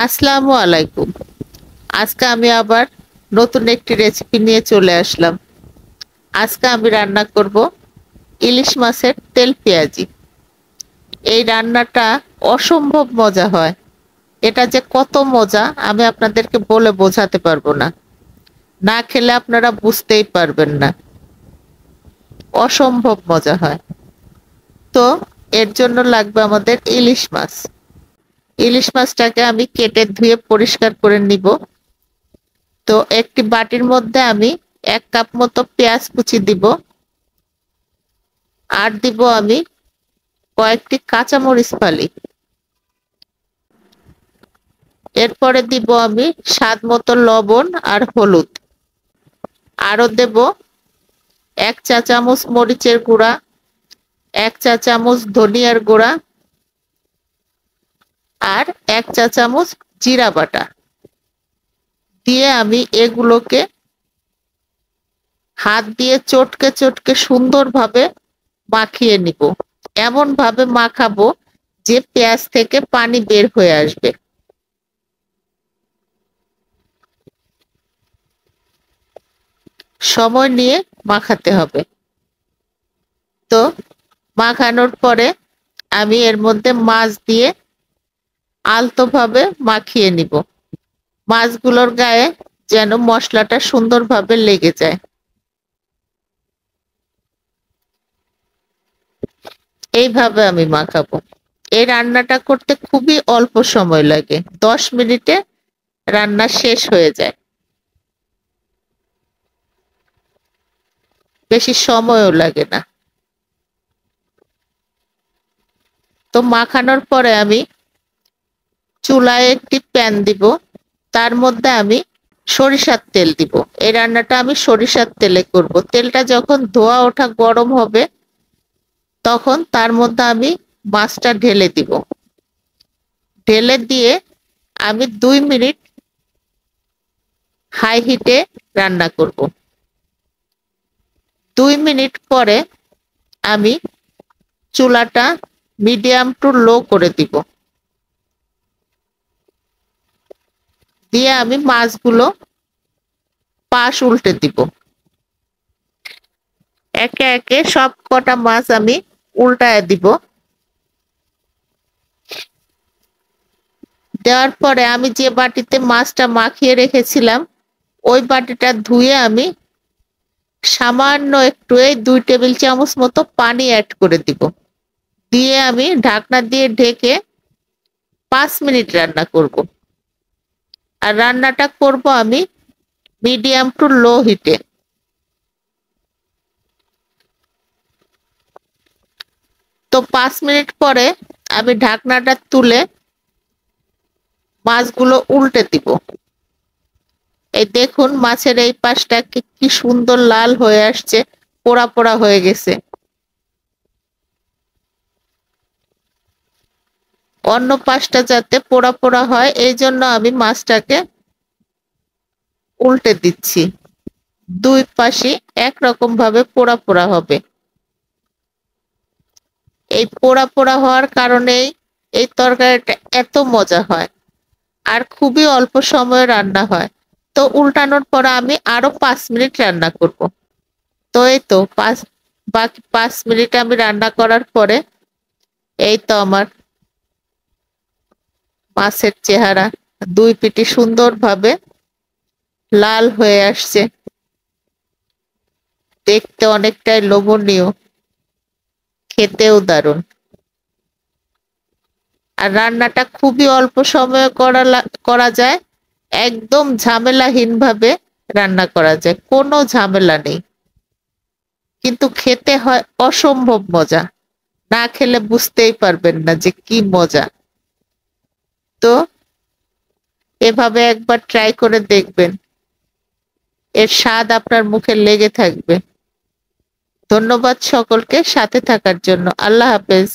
আসসালামু আলাইকুম। আজকে আমি আবার নতুন একটি রেসিপি নিয়ে চলে আসলাম। আজকে আমি রান্না করব ইলিশ মাছের তেল পেঁয়াজি। এই রান্নাটা অসম্ভব মজা হয়। এটা যে কত মজা আমি আপনাদেরকে বলে বোঝাতে পারবো না। না খেলে আপনারা বুঝতেই পারবেন না। অসম্ভব মজা হয়। তো এর জন্য লাগবে আমাদের ইলিশ মাছ। ইলিশ মাছটাকে আমি কেটে ধুয়ে পরিষ্কার করে নিব। তো একটি বাটির মধ্যে আমি 1 কাপ মতো পেঁয়াজ কুচি দিব, আর দিব আমি কয়েকটি কাঁচামরিচ ফালি। এরপরে দিব আমি স্বাদ মতো লবণ আর হলুদ। আরো দেব 1 চা চামচ মরিচের গুঁড়া, 1 চা চামচ ধনিয়ার গুঁড়া, আর 1 চা চামচ জিরা বাটা। দিয়ে আমি এগুলোকে হাত দিয়ে চটকে চটকে সুন্দরভাবে মাখিয়ে নিব। এমন ভাবে মাখাবো যে পেঁয়াজ থেকে পানি বের হয়ে আসবে। সময় নিয়ে মাখাতে হবে। তো মাখানোর পরে আমি এর মধ্যে মাছ দিয়ে আলতোভাবে মাখিয়ে নিব। মাছগুলোর গায়ে যেন মশলাটা সুন্দরভাবে লেগে যায়। এইভাবে আমি মাখাবো। এই রান্নাটা করতে খুবই অল্প সময় লাগে, 10 মিনিটে রান্না শেষ হয়ে যায়। বেশি সময়ও লাগে না। তো মাখানোর পরে আমি চুলায় একটি প্যান দিব, তার মধ্যে আমি সরিষার তেল দিব। এই রান্নাটা আমি সরিষার তেলে করব। তেলটা যখন ধোয়া ওঠা গরম হবে তখন তার মধ্যে আমি মাছটা ঢেলে দিব। ঢেলে দিয়ে আমি 2 মিনিট হাই হিটে রান্না করব। 2 মিনিট পরে আমি চুলাটা মিডিয়াম টু লো করে দিব। দিয়ে আমি মাছগুলো পাশ উল্টে দিব। একে একে সব কটা মাছ আমি উল্টায় দিব। দেওয়ার পরে আমি যে বাটিতে মাছটা মাখিয়ে রেখেছিলাম ওই বাটিটা ধুয়ে আমি সামান্য একটু 2 টেবিল চামচ মতো পানি অ্যাড করে দিব। দিয়ে আমি ঢাকনা দিয়ে ঢেকে 5 মিনিট রান্না করব। আর রান্নাটা করব আমি মিডিয়াম টু লো হিটে। তো 5 মিনিট পরে আমি ঢাকনাটা তুলে মাছগুলো উল্টে দিব। এই দেখুন মাছের এই পাশটা কি সুন্দর লাল হয়ে আসছে, পোড়া পোড়া হয়ে গেছে। অন্য পাশটা যাতে পোড়া পোড়া হয় এই জন্য আমি মাছটাকে উল্টে দিচ্ছি। দুই পাশে একরকম ভাবে পোড়া পোড়া হবে। এই পোড়া পোড়া হওয়ার কারণেই এই তরকারিটা এত মজা হয়, আর খুবই অল্প সময়ে রান্না হয়। তো উল্টানোর পর আমি আরো 5 মিনিট রান্না করব। তো এই তো বাকি 5 মিনিট আমি রান্না করার পরে এই তো আমার মাছের চেহারা 2 পিঠে সুন্দরভাবে লাল হয়ে আসছে। দেখতে অনেকটাই লোভনীয়, খেতেও দারুণ। আর রান্নাটা খুবই অল্প সময়ে করা যায়। একদম ঝামেলাহীন ভাবে রান্না করা যায়, কোনো ঝামেলা নেই। কিন্তু খেতে হয় অসম্ভব মজা। না খেলে বুঝতেই পারবেন না যে কি মজা। তো এভাবে একবার ট্রাই করে দেখবেন, এর স্বাদ আপনার মুখে লেগে থাকবে। ধন্যবাদ সকলকে সাথে থাকার জন্য। আল্লাহ হাফেজ।